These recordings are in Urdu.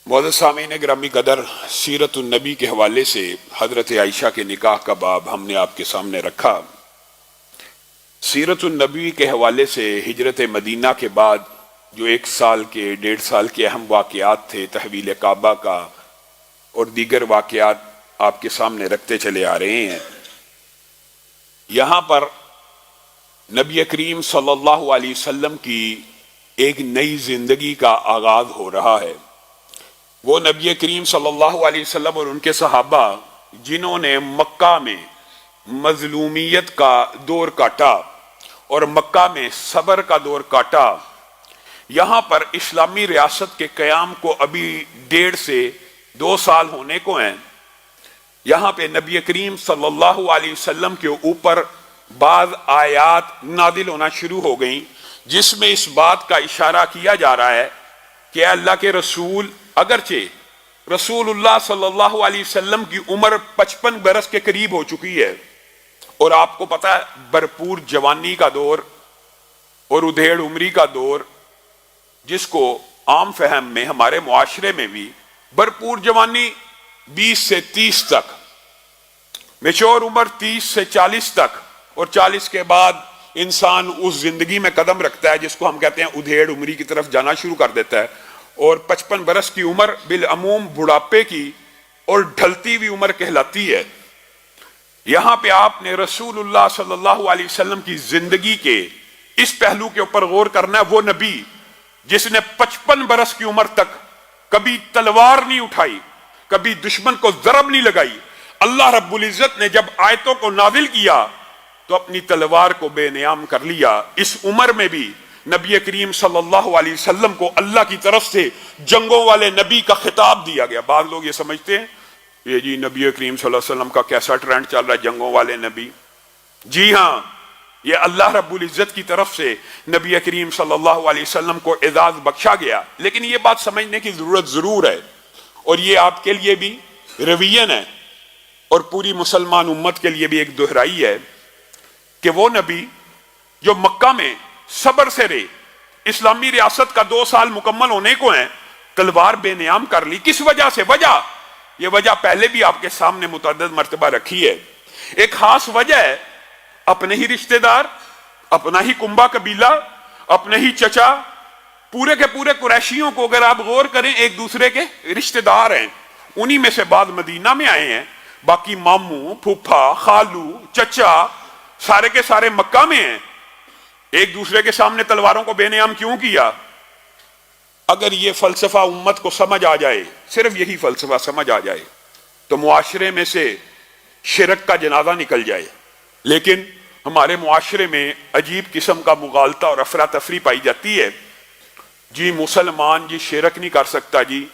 معزز سامعین گرامی قدر، سیرت النبی کے حوالے سے حضرت عائشہ کے نکاح کا باب ہم نے آپ کے سامنے رکھا۔ سیرت النبی کے حوالے سے ہجرت مدینہ کے بعد جو 1 سال کے اہم واقعات تھے، تحویل کعبہ کا اور دیگر واقعات آپ کے سامنے رکھتے چلے آ رہے ہیں۔ یہاں پر نبی کریم صلی اللہ علیہ وسلم کی ایک نئی زندگی کا آغاز ہو رہا ہے۔ وہ نبی کریم صلی اللہ علیہ وسلم اور ان کے صحابہ جنہوں نے مکہ میں مظلومیت کا دور کاٹا اور مکہ میں صبر کا دور کاٹا، یہاں پر اسلامی ریاست کے قیام کو ابھی 1.5 سے 2 سال ہونے کو ہیں۔ یہاں پہ نبی کریم صلی اللہ علیہ وسلم کے اوپر بعض آیات نازل ہونا شروع ہو گئیں، جس میں اس بات کا اشارہ کیا جا رہا ہے کہ اللہ کے رسول، اگرچہ رسول اللہ صلی اللہ علیہ وسلم کی عمر 55 برس کے قریب ہو چکی ہے، اور آپ کو پتہ ہے بھرپور جوانی کا دور اور ادھیڑ عمری کا دور، جس کو عام فہم میں ہمارے معاشرے میں بھی بھرپور جوانی 20 سے 30 تک، میچور عمر 30 سے 40 تک، اور 40 کے بعد انسان اس زندگی میں قدم رکھتا ہے جس کو ہم کہتے ہیں ادھیڑ عمری کی طرف جانا شروع کر دیتا ہے، اور 55 برس کی عمر بالعموم بڑھاپے کی اور ڈھلتی ہوئی عمر کہلاتی ہے۔ یہاں پہ آپ نے رسول اللہ صلی اللہ علیہ وسلم کی زندگی کے اس پہلو کے اوپر غور کرنا ہے۔ وہ نبی جس نے 55 برس کی عمر تک کبھی تلوار نہیں اٹھائی، کبھی دشمن کو ضرب نہیں لگائی، اللہ رب العزت نے جب آیتوں کو نازل کیا تو اپنی تلوار کو بے نیام کر لیا۔ اس عمر میں بھی نبی کریم صلی اللہ علیہ وسلم کو اللہ کی طرف سے جنگوں والے نبی کا خطاب دیا گیا۔ بعض لوگ یہ سمجھتے ہیں یہ جی نبی کریم صلی اللہ علیہ وسلم کا کیسا ٹرینڈ چل رہا ہے، جنگوں والے نبی۔ جی ہاں، یہ اللہ رب العزت کی طرف سے نبی کریم صلی اللہ علیہ وسلم کو اعزاز بخشا گیا، لیکن یہ بات سمجھنے کی ضرورت ضرور ہے، اور یہ آپ کے لیے بھی روین ہے اور پوری مسلمان امت کے لیے بھی ایک دہرائی ہے کہ وہ نبی جو مکہ میں صبر سے رہے، اسلامی ریاست کا 2 سال مکمل ہونے کو ہیں، تلوار بے نیام کر لی۔ کس وجہ سے؟ یہ وجہ پہلے بھی آپ کے سامنے متعدد مرتبہ رکھی ہے۔ ایک خاص وجہ ہے اپنے ہی رشتہ دار، اپنا ہی کنبہ قبیلہ، اپنے ہی چچا، پورے کے پورے قریشیوں کو اگر آپ غور کریں ایک دوسرے کے رشتہ دار ہیں، انہی میں سے بعض مدینہ میں آئے ہیں، باقی ماموں، پھوپھا، خالو، چچا سارے کے سارے مکہ میں ہیں۔ ایک دوسرے کے سامنے تلواروں کو بے نیام کیوں کیا؟ اگر یہ فلسفہ امت کو سمجھ آ جائے، صرف یہی فلسفہ سمجھ آ جائے، تو معاشرے میں سے شرک کا جنازہ نکل جائے۔ لیکن ہمارے معاشرے میں عجیب قسم کا مغالطہ اور افراتفری پائی جاتی ہے۔ جی مسلمان جی شرک نہیں کر سکتا، جی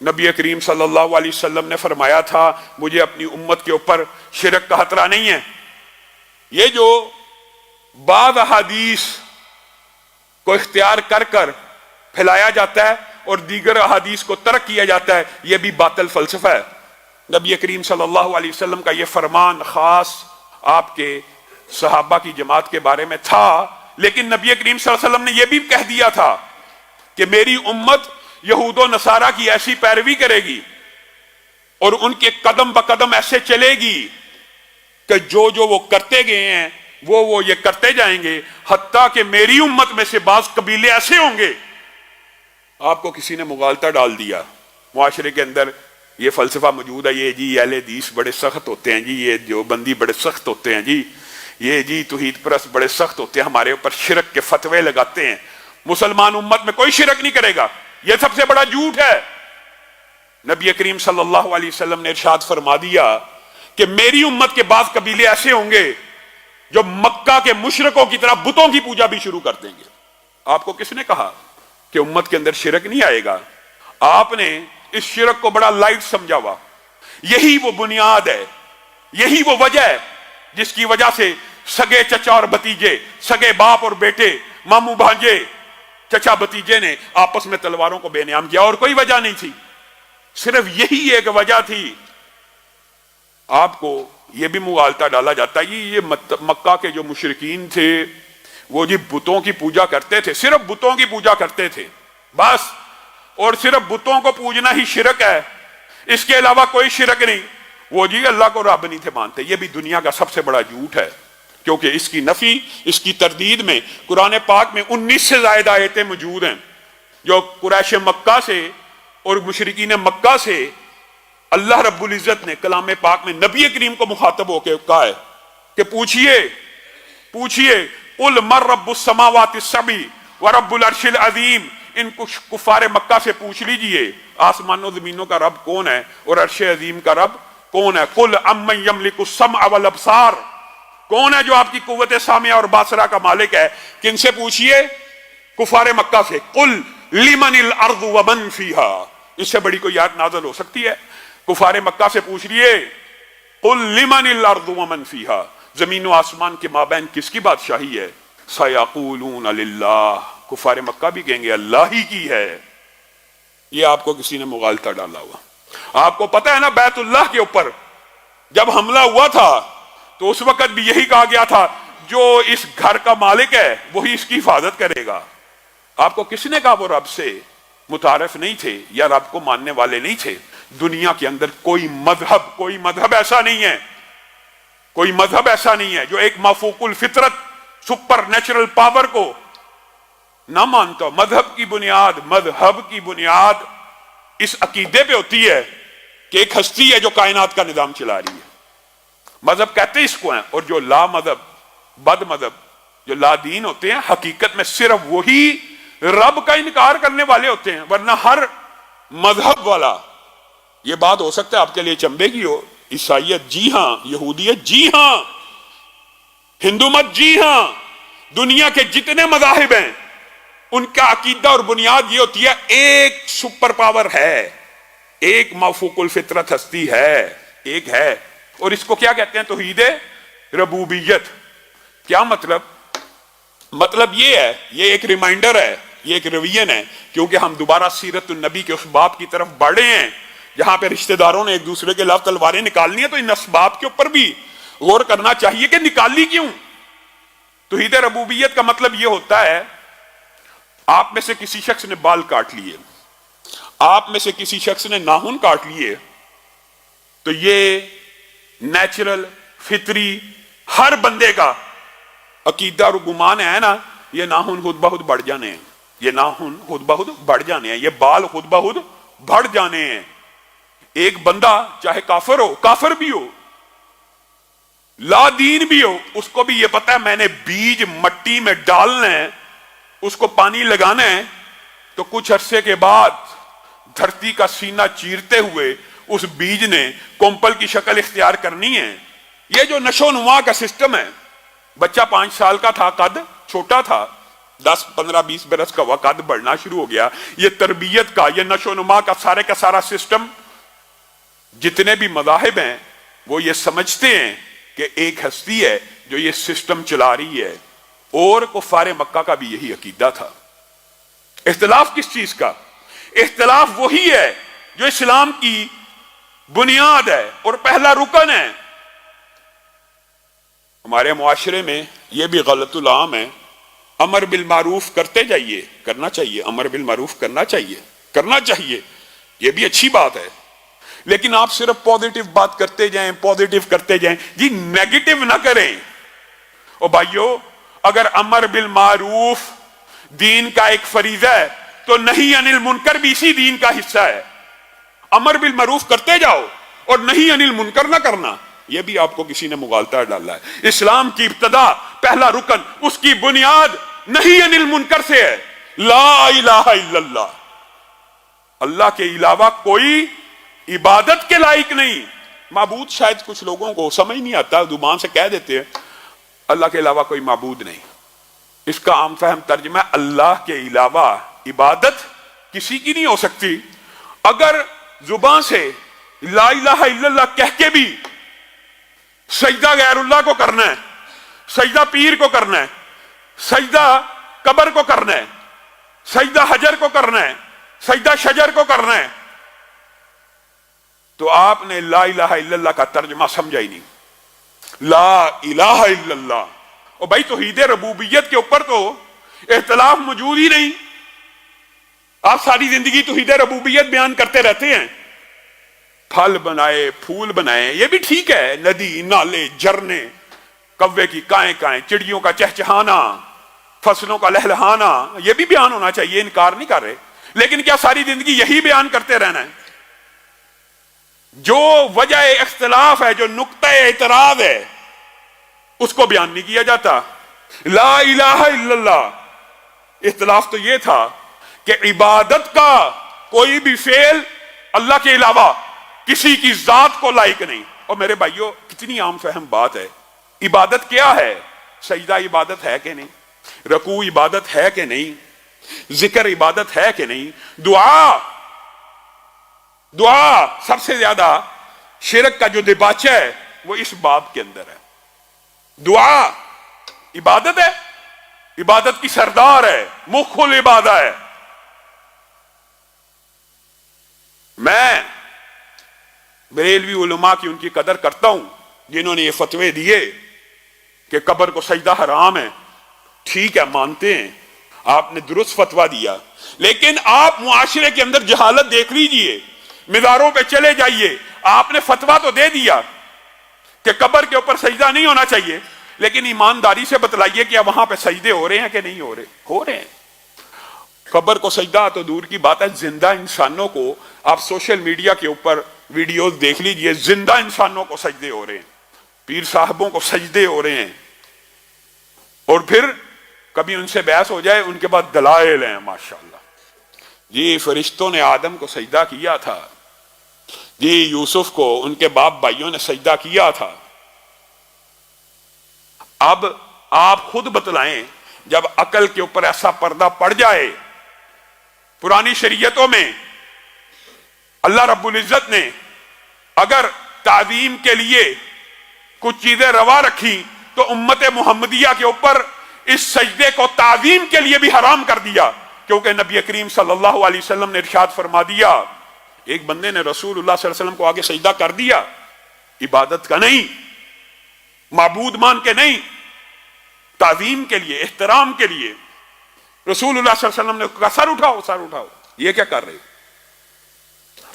نبی کریم صلی اللہ علیہ وسلم نے فرمایا تھا مجھے اپنی امت کے اوپر شرک کا خطرہ نہیں ہے۔ یہ جو بعض احادیث کو اختیار کر کر پھیلایا جاتا ہے اور دیگر احادیث کو ترک کیا جاتا ہے، یہ بھی باطل فلسفہ ہے۔ نبی کریم صلی اللہ علیہ وسلم کا یہ فرمان خاص آپ کے صحابہ کی جماعت کے بارے میں تھا، لیکن نبی کریم صلی اللہ علیہ وسلم نے یہ بھی کہہ دیا تھا کہ میری امت یہود و نصارہ کی ایسی پیروی کرے گی اور ان کے قدم بقدم ایسے چلے گی کہ جو وہ کرتے گئے ہیں وہ یہ کرتے جائیں گے، حتیٰ کہ میری امت میں سے بعض قبیلے ایسے ہوں گے۔ آپ کو کسی نے مغالطہ ڈال دیا، معاشرے کے اندر یہ فلسفہ موجود ہے، یہ جی اہل حدیث بڑے سخت ہوتے ہیں، جی یہ دیوبندی بڑے سخت ہوتے ہیں، جی یہ جی توحید پرست بڑے سخت ہوتے ہیں، ہمارے اوپر شرک کے فتوے لگاتے ہیں۔ مسلمان امت میں کوئی شرک نہیں کرے گا، یہ سب سے بڑا جھوٹ ہے۔ نبی کریم صلی اللہ علیہ وسلم نے ارشاد فرما دیا کہ میری امت کے بعض قبیلے ایسے ہوں گے جو مکہ کے مشرکوں کی طرح بتوں کی پوجا بھی شروع کر دیں گے۔ آپ کو کس نے کہا کہ امت کے اندر شرک نہیں آئے گا؟ آپ نے اس شرک کو بڑا لائٹ سمجھا ہوا۔ یہی وہ بنیاد ہے، یہی وہ وجہ ہے جس کی وجہ سے سگے چچا اور بھتیجے، سگے باپ اور بیٹے، ماموں بھانجے، چچا بھتیجے نے آپس میں تلواروں کو بے نیام کیا، اور کوئی وجہ نہیں تھی، صرف یہی ایک وجہ تھی۔ آپ کو یہ بھی مغالطہ ڈالا جاتا ہے یہ مکہ کے جو مشرکین تھے وہ جی بتوں کی پوجا کرتے تھے، صرف بتوں کی پوجا کرتے تھے، بس اور صرف بتوں کو پوجنا ہی شرک ہے، اس کے علاوہ کوئی شرک نہیں، وہ جی اللہ کو رب نہیں تھے مانتے. یہ بھی دنیا کا سب سے بڑا جھوٹ ہے، کیونکہ اس کی نفی، اس کی تردید میں قرآن پاک میں 19 سے زائد آیتیں موجود ہیں جو قریش مکہ سے اور مشرکین مکہ سے اللہ رب العزت نے کلام پاک میں نبی کریم کو مخاطب ہو کے کہا ہے کہ پوچھئے قل من رب السماوات السبع ورب العرش العظیم. ان کفار مکہ سے پوچھ لیجئے آسمانوں زمینوں کا رب کون ہے اور عرش عظیم کا رب کون ہے. قل امن یملک السمع والابصار، کون ہے جو آپ کی قوت سامعہ اور باصرہ کا مالک ہے؟ کن سے پوچھئے؟ کفار مکہ سے. قل لمن الارض ومن فیہا، اس سے بڑی کوئی آیت نازل ہو سکتی ہے؟ کفار مکہ سے پوچھ لیے قل لمن الارض ومن فیہا، زمین و آسمان کے مابین کس کی بادشاہی ہے؟ سیقولون للہ، کفار مکہ بھی کہیں گے اللہ ہی کی ہے. یہ آپ کو کسی نے مغالطہ ڈالا ہوا. آپ کو پتہ ہے نا بیت اللہ کے اوپر جب حملہ ہوا تھا تو اس وقت بھی یہی کہا گیا تھا جو اس گھر کا مالک ہے وہی اس کی حفاظت کرے گا. آپ کو کس نے کہا وہ رب سے متعارف نہیں تھے یا رب کو ماننے والے نہیں تھے؟ دنیا کے اندر کوئی مذہب ایسا نہیں ہے، کوئی مذہب ایسا نہیں ہے جو ایک مافوق الفطرت سپر نیچرل پاور کو نہ مانتا. مذہب کی بنیاد اس عقیدے پہ ہوتی ہے کہ ایک ہستی ہے جو کائنات کا نظام چلا رہی ہے. مذہب کہتے اس کو ہیں. اور جو لا مذہب، بد مذہب، جو لا دین ہوتے ہیں، حقیقت میں صرف وہی رب کا انکار کرنے والے ہوتے ہیں. ورنہ ہر مذہب والا، یہ بات ہو سکتا ہے آپ کے لیے چمبے کی ہو، عیسائیت جی ہاں، یہودیت جی ہاں، ہندو مت جی ہاں، دنیا کے جتنے مذاہب ہیں ان کا عقیدہ اور بنیاد یہ ہوتی ہے ایک سپر پاور ہے، ایک مافوق الفطرت ہستی ہے، ایک ہے. اور اس کو کیا کہتے ہیں؟ توحید ربوبیت. کیا مطلب یہ ہے، یہ ایک ریمائنڈر ہے، یہ ایک ریویژن ہے، کیونکہ ہم دوبارہ سیرت النبی کے اس باب کی طرف بڑھے ہیں جہاں پہ رشتہ داروں نے ایک دوسرے کے خلاف تلواریں نکالنی ہیں. تو ان اسباب کے اوپر بھی غور کرنا چاہیے کہ نکالی کیوں. توحید ربوبیت کا مطلب یہ ہوتا ہے آپ میں سے کسی شخص نے بال کاٹ لیے، آپ میں سے کسی شخص نے ناخن کاٹ لیے، تو یہ نیچرل فطری ہر بندے کا عقیدہ اور گمان ہے نا، یہ ناخن خود بخود بڑھ جانے ہیں، یہ ناخن خود بخود بڑھ جانے ہیں، یہ بال خود بخود بڑھ جانے ہیں. ایک بندہ چاہے کافر ہو، کافر بھی ہو، لا دین بھی ہو، اس کو بھی یہ پتا ہے میں نے بیج مٹی میں ڈالنا ہے، اس کو پانی لگانا ہے، تو کچھ عرصے کے بعد دھرتی کا سینہ چیرتے ہوئے اس بیج نے کومپل کی شکل اختیار کرنی ہے. یہ جو نشو و نما کا سسٹم ہے، بچہ 5 سال کا تھا، قد چھوٹا تھا، 10 15 20 برس کا ہوا، قد بڑھنا شروع ہو گیا. یہ تربیت کا، یہ نشو و نما کا سارا سسٹم، جتنے بھی مذاہب ہیں وہ یہ سمجھتے ہیں کہ ایک ہستی ہے جو یہ سسٹم چلا رہی ہے. اور کفار مکہ کا بھی یہی عقیدہ تھا. اختلاف کس چیز کا؟ اختلاف وہی ہے جو اسلام کی بنیاد ہے اور پہلا رکن ہے. ہمارے معاشرے میں یہ بھی غلط العام ہے، امر بالمعروف کرتے جائیے، کرنا چاہیے، امر بالمعروف کرنا چاہیے، یہ بھی اچھی بات ہے، لیکن آپ صرف پازیٹیو بات کرتے جائیں، جی نیگیٹو نہ کریں. اور بھائیو، اگر امر بالمعروف دین کا ایک فریضہ ہے تو نہیں عن المنکر بھی اسی دین کا حصہ ہے. امر بالمعروف کرتے جاؤ اور نہیں عن المنکر نہ کرنا، یہ بھی آپ کو کسی نے مغالطہ ڈالا ہے. اسلام کی ابتدا، پہلا رکن، اس کی بنیاد نہیں عن المنکر سے ہے. لا الہ الا اللہ، اللہ کے علاوہ کوئی عبادت کے لائق نہیں. معبود شاید کچھ لوگوں کو سمجھ نہیں آتا، زبان سے کہہ دیتے ہیں اللہ کے علاوہ کوئی معبود نہیں. اس کا عام فہم ترجمہ ہے اللہ کے علاوہ عبادت کسی کی نہیں ہو سکتی. اگر زبان سے لا الہ الا اللہ کہہ کے بھی سجدہ غیر اللہ کو کرنا ہے، سجدہ پیر کو کرنا ہے، سجدہ قبر کو کرنا ہے، سجدہ حجر کو کرنا ہے، سجدہ شجر کو کرنا ہے، تو آپ نے لا الہ الا اللہ کا ترجمہ سمجھا ہی نہیں. لا الہ الا اللہ. اور بھائی توحید ربوبیت کے اوپر تو اختلاف موجود ہی نہیں. آپ ساری زندگی توحید ربوبیت بیان کرتے رہتے ہیں، پھل بنائے پھول بنائے یہ بھی ٹھیک ہے، ندی نالے جھرنے، کوے کی کائیں کائیں، چڑیوں کا چہچہانا، فصلوں کا لہلہانا، یہ بھی بیان ہونا چاہیے، انکار نہیں کر رہے، لیکن کیا ساری زندگی یہی بیان کرتے رہنا ہے؟ جو وجہ اختلاف ہے، جو نقطہ اعتراض ہے، اس کو بیان نہیں کیا جاتا۔ لا الہ الا اللہ، اختلاف تو یہ تھا کہ عبادت کا کوئی بھی فعل اللہ کے علاوہ کسی کی ذات کو لائق نہیں۔ اور میرے بھائیوں، کتنی عام فہم بات ہے، عبادت کیا ہے؟ سجدہ عبادت ہے کہ نہیں؟ رکوع عبادت ہے کہ نہیں؟ ذکر عبادت ہے کہ نہیں؟ دعا سب سے زیادہ شرک کا جو دباچہ ہے وہ اس باب کے اندر ہے۔ دعا عبادت ہے، عبادت کی سردار ہے، مخ العبادہ ہے۔ میں بریلوی علماء کی ان کی قدر کرتا ہوں جنہوں نے یہ فتوے دیے کہ قبر کو سجدہ حرام ہے، ٹھیک ہے، مانتے ہیں، آپ نے درست فتویٰ دیا، لیکن آپ معاشرے کے اندر جہالت دیکھ لیجئے، مزاروں پہ چلے جائیے، آپ نے فتویٰ تو دے دیا کہ قبر کے اوپر سجدہ نہیں ہونا چاہیے، لیکن ایمانداری سے بتلائیے کہ وہاں پہ سجدے ہو رہے ہیں کہ نہیں ہو رہے؟ ہو رہے ہیں۔ قبر کو سجدہ تو دور کی بات ہے، زندہ انسانوں کو آپ سوشل میڈیا کے اوپر ویڈیوز دیکھ لیجئے، زندہ انسانوں کو سجدے ہو رہے ہیں، پیر صاحبوں کو سجدے ہو رہے ہیں، اور پھر کبھی ان سے بحث ہو جائے ان کے بعد دلائل ہیں ماشاءاللہ، جی فرشتوں نے آدم کو سجدہ کیا تھا، جی یوسف کو ان کے باپ بھائیوں نے سجدہ کیا تھا۔ اب آپ خود بتلائیں، جب عقل کے اوپر ایسا پردہ پڑ جائے، پرانی شریعتوں میں اللہ رب العزت نے اگر تعظیم کے لیے کچھ چیزیں روا رکھی تو امت محمدیہ کے اوپر اس سجدے کو تعظیم کے لیے بھی حرام کر دیا، کیونکہ نبی کریم صلی اللہ علیہ وسلم نے ارشاد فرما دیا، ایک بندے نے رسول اللہ صلی اللہ علیہ وسلم کو آگے سجدہ کر دیا، عبادت کا نہیں، معبود مان کے نہیں، تعظیم کے لیے، احترام کے لیے، رسول اللہ صلی اللہ علیہ وسلم نے کہا سر اٹھاؤ، سر اٹھاؤ، یہ کیا کر رہے؟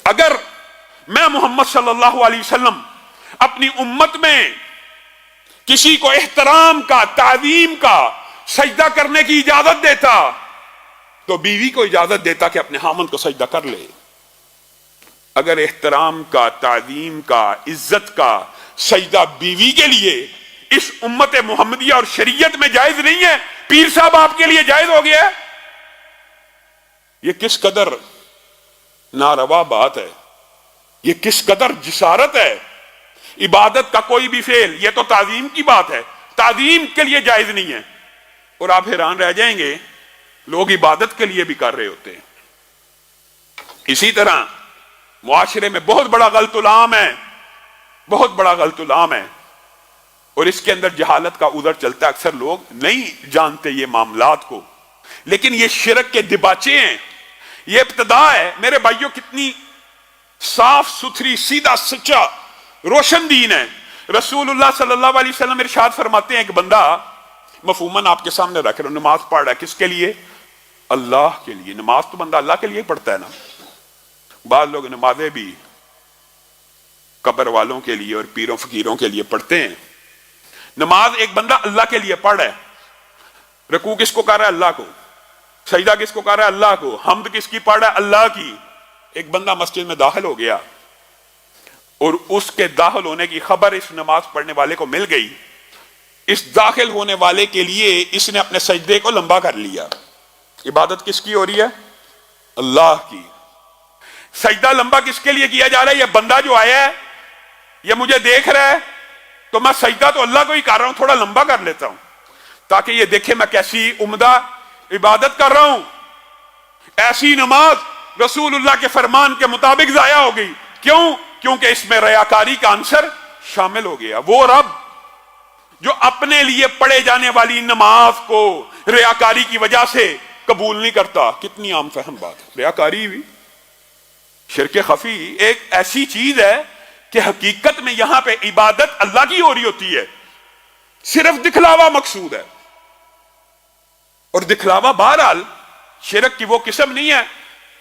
اگر میں محمد صلی اللہ علیہ وسلم اپنی امت میں کسی کو احترام کا، تعظیم کا سجدہ کرنے کی اجازت دیتا تو بیوی کو اجازت دیتا کہ اپنے خاوند کو سجدہ کر لے۔ اگر احترام کا، تعظیم کا، عزت کا سجدہ بیوی کے لیے اس امت محمدیہ اور شریعت میں جائز نہیں ہے، پیر صاحب آپ کے لیے جائز ہو گیا ہے؟ یہ کس قدر ناروا بات ہے، یہ کس قدر جسارت ہے۔ عبادت کا کوئی بھی فعل، یہ تو تعظیم کی بات ہے، تعظیم کے لیے جائز نہیں ہے، اور آپ حیران رہ جائیں گے لوگ عبادت کے لیے بھی کر رہے ہوتے ہیں۔ اسی طرح معاشرے میں بہت بڑا غلط العام ہے، بہت بڑا غلط العام ہے، اور اس کے اندر جہالت کا عذر چلتا ہے، اکثر لوگ نہیں جانتے یہ معاملات کو، لیکن یہ شرک کے دباچے ہیں، یہ ابتدا ہے۔ میرے بھائیوں، کتنی صاف ستھری، سیدھا سچا، روشن دین ہے۔ رسول اللہ صلی اللہ علیہ وسلم ارشاد فرماتے ہیں، ایک بندہ مفہوماً آپ کے سامنے رکھ رہے، نماز پڑھ رہا ہے، کس کے لیے؟ اللہ کے لیے۔ نماز تو بندہ اللہ کے لیے پڑھتا ہے نا۔ بعض لوگ نمازیں بھی قبر والوں کے لیے اور پیروں فقیروں کے لیے پڑھتے ہیں۔ نماز ایک بندہ اللہ کے لیے پڑھ رہا ہے، رکوع کس کو کر رہا ہے؟ اللہ کو۔ سجدہ کس کو کر رہا ہے؟ اللہ کو۔ حمد کس کی پڑھ رہا ہے؟ اللہ کی۔ ایک بندہ مسجد میں داخل ہو گیا اور اس کے داخل ہونے کی خبر اس نماز پڑھنے والے کو مل گئی، اس داخل ہونے والے کے لیے اس نے اپنے سجدے کو لمبا کر لیا۔ عبادت کس کی ہو رہی ہے؟ اللہ کی۔ سجدہ لمبا کس کے لیے کیا جا رہا ہے؟ یہ بندہ جو آیا ہے، یہ مجھے دیکھ رہا ہے، تو میں سجدہ تو اللہ کو ہی کر رہا ہوں، تھوڑا لمبا کر لیتا ہوں تاکہ یہ دیکھے میں کیسی عمدہ عبادت کر رہا ہوں۔ ایسی نماز رسول اللہ کے فرمان کے مطابق ضائع ہو گئی۔ کیوں؟ کیونکہ اس میں ریاکاری کا عنصر شامل ہو گیا۔ وہ رب جو اپنے لیے پڑھے جانے والی نماز کو ریاکاری کی وجہ سے قبول نہیں کرتا، کتنی عام فہم بات ہے۔ ریاکاری بھی، شرک خفی ایک ایسی چیز ہے کہ حقیقت میں یہاں پہ عبادت اللہ کی ہو رہی ہوتی ہے، صرف دکھلاوا مقصود ہے، اور دکھلاوا بہرحال شرک کی وہ قسم نہیں ہے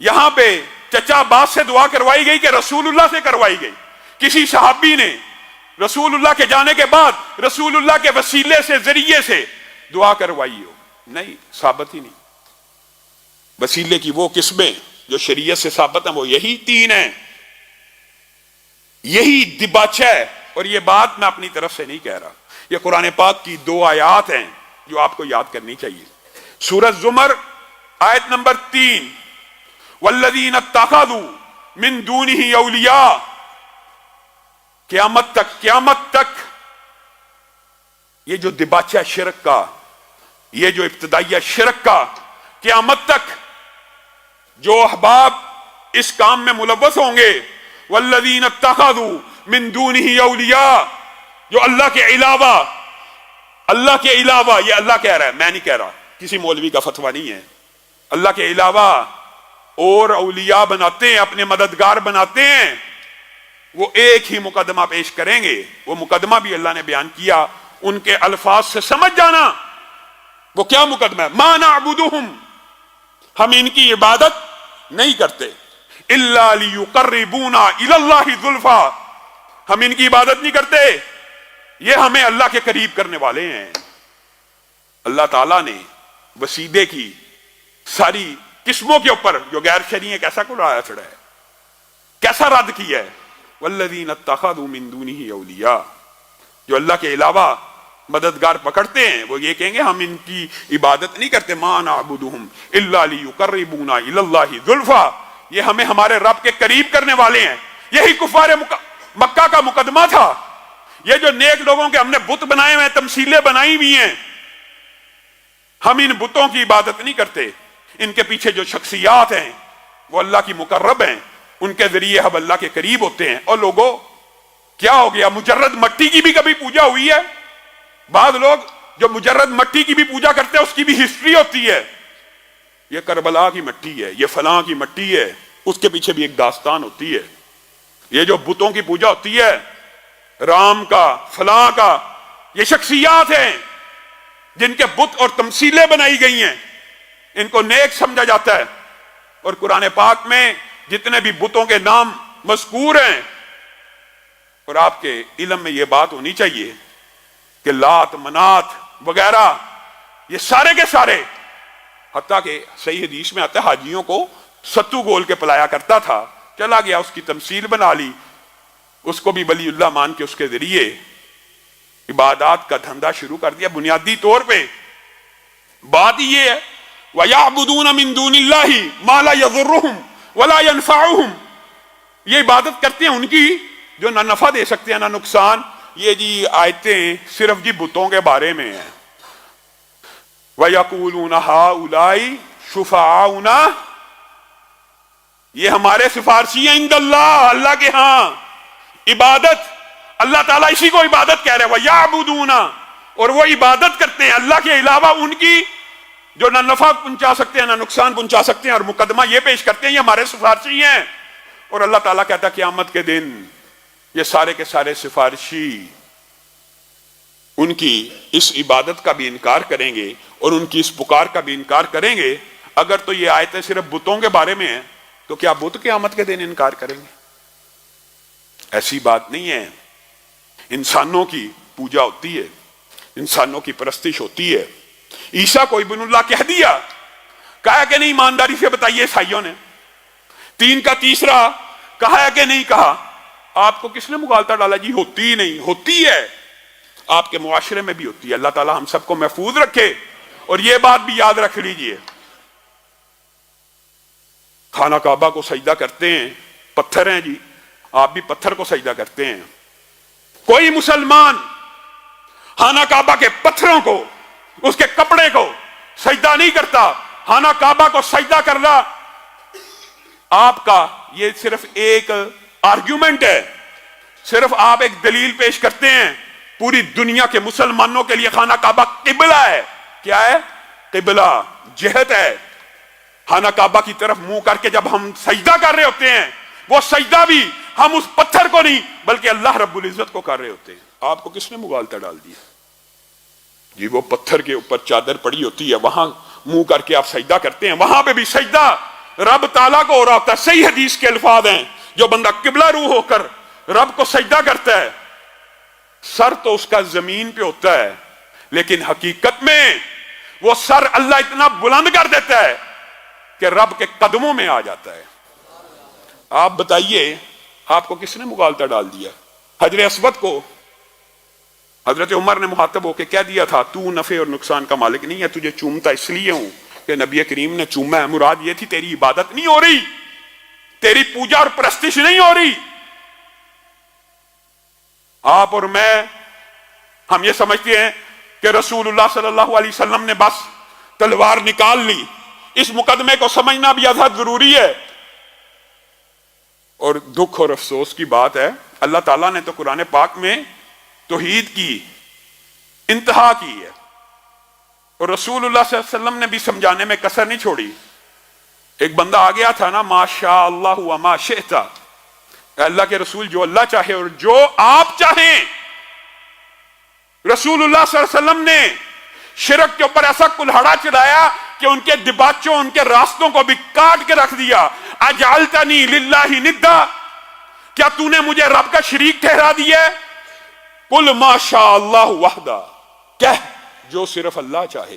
یہاں پہ چچا عباس سے دعا کروائی گئی کہ رسول اللہ سے کروائی گئی؟ کسی صحابی نے رسول اللہ کے جانے کے بعد رسول اللہ کے وسیلے سے ذریعے سے دعا کروائی ہو؟ نہیں، ثابت ہی نہیں۔ وسیلے کی وہ قسمیں جو شریعت سے ثابت ہیں وہ یہی تین ہیں، یہی دباچہ ہے۔ اور یہ بات میں اپنی طرف سے نہیں کہہ رہا، یہ قرآن پاک کی دو آیات ہیں جو آپ کو یاد کرنی چاہیے۔ سورۃ زمر آیت نمبر 3، والذین اتخذوا من دونہ اولیاء، قیامت تک یہ جو دباچہ شرک کا، یہ جو ابتدائیہ شرک کا، قیامت تک جو احباب اس کام میں ملوث ہوں گے، والذین اتخذوا من دونہ اولیاء، جو اللہ کے علاوہ یہ اللہ کہہ رہا ہے، میں نہیں کہہ رہا، کسی مولوی کا فتویٰ نہیں ہے، اللہ کے علاوہ اور اولیاء بناتے ہیں، اپنے مددگار بناتے ہیں، وہ ایک ہی مقدمہ پیش کریں گے۔ وہ مقدمہ بھی اللہ نے بیان کیا، ان کے الفاظ سے سمجھ جانا وہ کیا مقدمہ ہے۔ ما نعبدہم، ہم ان کی عبادت نہیں کرتے، الا لیقربونا الی اللہ زلفیٰ، ہم ان کی عبادت نہیں کرتے، یہ ہمیں اللہ کے قریب کرنے والے ہیں۔ اللہ تعالیٰ نے وسیلے کی ساری قسموں کے اوپر جو غیر شرعی ہے کیسا کڑایا چڑھا ہے، کیسا رد کیا ہے۔ والذین اتخذوا من دونہ اولیاء، جو اللہ کے علاوہ مددگار پکڑتے ہیں وہ یہ کہیں گے ہم ان کی عبادت نہیں کرتے، ما نعبدہم الا لیقربونا الی اللہ زلفیٰ، یہ ہمیں ہمارے رب کے قریب کرنے والے ہیں۔ یہی کفار مکہ کا مقدمہ تھا۔ یہ جو نیک لوگوں کے ہم نے بت بنائے ہوئے ہیں، تمثیلیں بنائی ہوئی ہیں، ہم ان بتوں کی عبادت نہیں کرتے، ان کے پیچھے جو شخصیات ہیں وہ اللہ کی مقرب ہیں، ان کے ذریعے ہم اللہ کے قریب ہوتے ہیں۔ اور لوگوں کیا ہو گیا، مجرد مٹی کی بھی کبھی پوجا ہوئی ہے؟ بعض لوگ جو مجرد مٹی کی بھی پوجا کرتے ہیں اس کی بھی ہسٹری ہوتی ہے، یہ کربلا کی مٹی ہے، یہ فلاں کی مٹی ہے، اس کے پیچھے بھی ایک داستان ہوتی ہے۔ یہ جو بتوں کی پوجا ہوتی ہے، رام کا، فلاں کا، یہ شخصیات ہیں جن کے بت اور تمثیلیں بنائی گئی ہیں، ان کو نیک سمجھا جاتا ہے۔ اور قرآن پاک میں جتنے بھی بتوں کے نام مذکور ہیں، اور آپ کے علم میں یہ بات ہونی چاہیے کہ لات، منات وغیرہ یہ سارے کے سارے، حتیٰ کہ صحیح حدیث میں آتا ہے حاجیوں کو ستو گول کے پلایا کرتا تھا، چلا گیا اس کی تمثیل بنا لی، اس کو بھی ولی اللہ مان کے اس کے ذریعے عبادات کا دھندا شروع کر دیا۔ بنیادی طور پہ بات یہ ہے وَيَعْبُدُونَ مِن دُونِ اللَّهِ مَا لَا يَضُرُّهُمْ وَلَا يَنْفَعُهُمْ، یہ عبادت کرتے ہیں ان کی جو نہ نفع دے سکتے ہیں نہ نقصان۔ یہ جی آیتیں صرف جی بتوں کے بارے میں ہیں۔ وَيَقُولُونَ هَؤُلَاءِ شُفَعَاؤُنَا، یہ ہمارے سفارشی ہیں عند اللہ، اللہ کے ہاں۔ عبادت اللہ تعالیٰ اسی کو عبادت کہہ رہے ہیں، وَيَعْبُدُونَ، اور وہ عبادت کرتے ہیں اللہ کے علاوہ ان کی جو نہ نفع پہنچا سکتے ہیں نہ نقصان پہنچا سکتے ہیں، اور مقدمہ یہ پیش کرتے ہیں یہ ہمارے سفارشی ہیں۔ اور اللہ تعالیٰ کہتا ہے قیامت کے دن یہ سارے کے سارے سفارشی ان کی اس عبادت کا بھی انکار کریں گے اور ان کی اس پکار کا بھی انکار کریں گے۔ اگر تو یہ آیتیں صرف بتوں کے بارے میں ہیں تو کیا بت قیامت کے دن انکار کریں گے؟ ایسی بات نہیں ہے۔ انسانوں کی پوجا ہوتی ہے، انسانوں کی پرستش ہوتی ہے۔ عیسیٰ کو ابن اللہ کہہ دیا، کہا کہ نہیں؟ ایمانداری سے بتائیے عیسائیوں نے 3 کا تیسرا کہا ہے کہ نہیں کہا؟ آپ کو کس نے مغالطہ ڈالا؟ جی ہوتی ہی نہیں، ہوتی ہے، آپ کے معاشرے میں بھی ہوتی ہے۔ اللہ تعالی ہم سب کو محفوظ رکھے۔ اور یہ بات بھی یاد رکھ لیجئے، خانہ کعبہ کو سجدہ کرتے ہیں، پتھر ہیں جی، آپ بھی پتھر کو سجدہ کرتے ہیں۔ کوئی مسلمان خانہ کعبہ کے پتھروں کو، اس کے کپڑے کو سجدہ نہیں کرتا۔ خانہ کعبہ کو سجدہ کرنا آپ کا یہ صرف ایک آرگیومنٹ ہے، صرف آپ ایک دلیل پیش کرتے ہیں۔ پوری دنیا کے مسلمانوں کے لیے خانہ کعبہ قبلہ ہے۔ کیا ہے؟ قبلہ، جہت ہے۔ خانہ کعبہ کی طرف منہ کر کے جب ہم سجدہ کر رہے ہوتے ہیں، وہ سجدہ بھی ہم اس پتھر کو نہیں بلکہ اللہ رب العزت کو کر رہے ہوتے ہیں۔ آپ کو کس نے مغالطہ ڈال دیا؟ جی وہ پتھر کے اوپر چادر پڑی ہوتی ہے، وہاں منہ کر کے آپ سجدہ کرتے ہیں، وہاں پہ بھی سجدہ رب تعالیٰ کو ہو رہا ہوتا ہے. صحیح حدیث کے الفاظ ہیں, جو بندہ قبلہ روح ہو کر رب کو سجدہ کرتا ہے سر تو اس کا زمین پہ ہوتا ہے, لیکن حقیقت میں وہ سر اللہ اتنا بلند کر دیتا ہے کہ رب کے قدموں میں آ جاتا ہے. آپ بتائیے آپ کو کس نے مغالطہ ڈال دیا؟ حجر اسود کو حضرت عمر نے مخاطب ہو کے کہہ دیا تھا تو نفع اور نقصان کا مالک نہیں ہے, تجھے چومتا اس لیے ہوں کہ نبی کریم نے چوما ہے. مراد یہ تھی تیری عبادت نہیں ہو رہی, تیری پوجا اور پرستش نہیں ہو رہی. آپ اور میں ہم یہ سمجھتے ہیں کہ رسول اللہ صلی اللہ علیہ وسلم نے بس تلوار نکال لی. اس مقدمے کو سمجھنا بھی ازحد ضروری ہے. اور دکھ اور افسوس کی بات ہے, اللہ تعالیٰ نے تو قرآن پاک میں توحید کی انتہا کی ہے, اور رسول اللہ صلی اللہ علیہ وسلم نے بھی سمجھانے میں کسر نہیں چھوڑی. ایک بندہ آ گیا تھا نا, ما شاء اللہ و ما شئت, اللہ کے رسول جو اللہ چاہے اور جو آپ چاہیں. رسول اللہ صلی اللہ علیہ وسلم نے شرک کے اوپر ایسا کلہڑا چلایا کہ ان کے دباچوں, ان کے راستوں کو بھی کاٹ کے رکھ دیا. اجعلتنی للہ ندا, کیا تو نے مجھے رب کا شریک ٹھہرا دیا ہے؟ قل ما شاء اللہ وحدہ, کہہ جو صرف اللہ چاہے.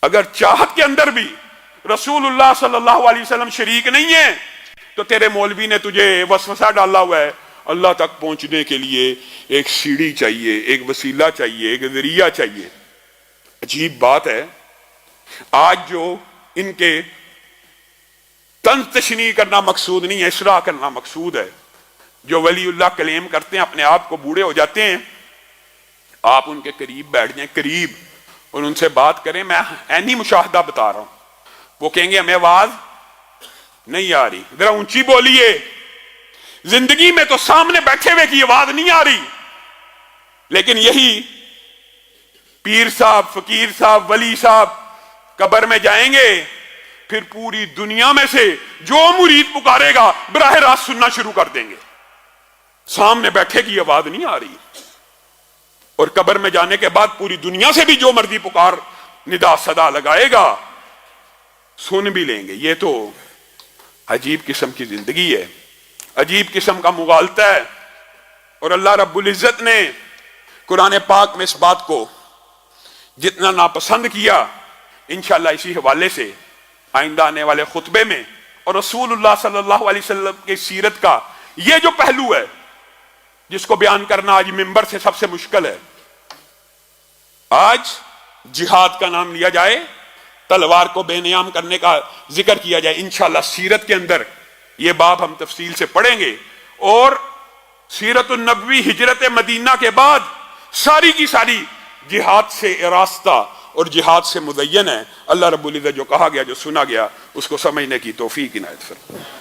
اگر چاہت کے اندر بھی رسول اللہ صلی اللہ علیہ وسلم شریک نہیں ہے تو تیرے مولوی نے تجھے وسوسہ ڈالا ہوا ہے. اللہ تک پہنچنے کے لیے ایک سیڑھی چاہیے, ایک وسیلہ چاہیے, ایک ذریعہ چاہیے. عجیب بات ہے, آج جو ان کے طنز تشنیع کرنا مقصود نہیں ہے, اصلاح کرنا مقصود ہے. جو ولی اللہ کلیم کرتے ہیں, اپنے آپ کو بوڑھے ہو جاتے ہیں, آپ ان کے قریب بیٹھ جائیں, قریب, اور ان سے بات کریں. میں عینی مشاہدہ بتا رہا ہوں. وہ کہیں گے ہمیں آواز نہیں آ رہی, ذرا اونچی بولیے. زندگی میں تو سامنے بیٹھے ہوئے کی آواز نہیں آ رہی, لیکن یہی پیر صاحب, فقیر صاحب, ولی صاحب قبر میں جائیں گے, پھر پوری دنیا میں سے جو مرید پکارے گا براہ راست سننا شروع کر دیں گے. سامنے بیٹھے کی آواز نہیں آ رہی, اور قبر میں جانے کے بعد پوری دنیا سے بھی جو مرضی پکار ندا صدا لگائے گا سن بھی لیں گے. یہ تو عجیب قسم کی زندگی ہے, عجیب قسم کا مغالطہ ہے. اور اللہ رب العزت نے قرآن پاک میں اس بات کو جتنا ناپسند کیا, انشاءاللہ اسی حوالے سے آئندہ آنے والے خطبے میں, اور رسول اللہ صلی اللہ علیہ وسلم کی سیرت کا یہ جو پہلو ہے جس کو بیان کرنا آج ممبر سے سب سے مشکل ہے. آج جہاد کا نام لیا جائے, تلوار کو بے نیام کرنے کا ذکر کیا جائے. انشاءاللہ سیرت کے اندر یہ باب ہم تفصیل سے پڑھیں گے, اور سیرت النبوی ہجرت مدینہ کے بعد ساری کی ساری جہاد سے راستہ اور جہاد سے مزین ہے. اللہ رب العزت جو کہا گیا, جو سنا گیا, اس کو سمجھنے کی توفیق عنایت فرمائے.